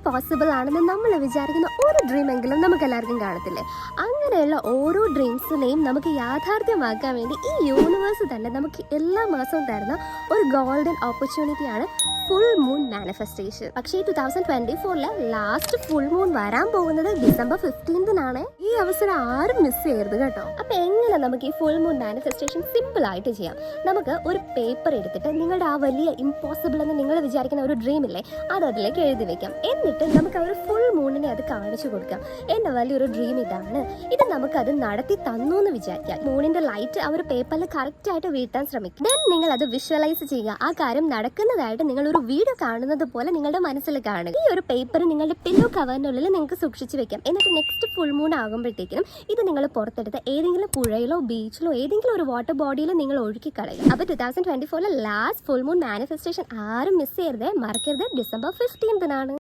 Possible ആണെന്ന് നമ്മൾ വിചാരിക്കുന്ന ഒരു ഡ്രീം എങ്കിലും നമുക്ക് എല്ലാവർക്കും കാണത്തില്ലേ? അങ്ങനെയുള്ള ഓരോ ഡ്രീംസിനെയും നമുക്ക് യാഥാർത്ഥ്യമാക്കാൻ വേണ്ടി ഈ യൂണിവേഴ്സ് തന്നെ നമുക്ക് എല്ലാ മാസവും തരുന്ന ഒരു ഗോൾഡൻ ഓപ്പർച്യൂണിറ്റിയാണ് ഫുൾ മൂൺ മാനിഫെസ്റ്റേഷൻ. പക്ഷേ 2024 ലാസ്റ്റ് ഫുൾ മൂൺ വരാൻ പോകുന്നത് December 15 ഈ അവസരം ആരും മിസ് ചെയ്യരുത് കേട്ടോ. അപ്പൊ എങ്ങനെ നമുക്ക് ഈ ഫുൾ മൂൺ മാനിഫെസ്റ്റേഷൻ സിമ്പിൾ ആയിട്ട് ചെയ്യാം? നമുക്ക് ഒരു പേപ്പർ എടുത്തിട്ട് നിങ്ങളുടെ ആ വലിയ ഇമ്പോസിബിൾ എന്ന് നിങ്ങൾ വിചാരിക്കുന്ന ഒരു ഡ്രീം ഇല്ലേ, അത് അതിലേക്ക് എഴുതി വെക്കാം. എന്നിട്ട് നമുക്ക് ആ ഒരു ഫുൾ മൂണിനെ അത് കാണിച്ചു കൊടുക്കാം. എന്റെ വലിയൊരു ഡ്രീം ഇതാണ്, ഇത് നമുക്കത് നടത്തി തന്നു എന്ന് വിചാരിക്കാം. മൂണിന്റെ ലൈറ്റ് ആ ഒരു പേപ്പറിൽ കറക്റ്റ് ആയിട്ട് വീഴ്ത്താൻ ശ്രമിക്കും. ദെൻ നിങ്ങൾ അത് വിഷ്വലൈസ് ചെയ്യുക. ആ കാര്യം നടക്കുന്നതായിട്ട് നിങ്ങൾ ഒരു വീഡിയോ കാണുന്നത് പോലെ നിങ്ങളുടെ മനസ്സിൽ കാണുക. ഈ ഒരു പേപ്പർ നിങ്ങളുടെ പില്ലോ കവറിനുള്ളിൽ നിങ്ങൾക്ക് സൂക്ഷിച്ചു വെക്കാം. എന്നിട്ട് നെക്സ്റ്റ് ഫുൾ മൂൺ ആകുമ്പോഴത്തേക്കും ഇത് നിങ്ങൾ പുറത്തെടുത്ത് ഏതെങ്കിലും പുഴയിലോ ബീച്ചിലോ ഏതെങ്കിലും ഒരു വാട്ടർ ബോഡിയിൽ നിങ്ങൾ ഒഴുക്കി കളയുക. അപ്പൊ 2024 ലാസ്റ്റ് ഫുൾ മൂൺ മാനിഫെസ്റ്റേഷൻ ആരും മിസ് ചെയ്യരുത്, മറക്കരുത്. December 15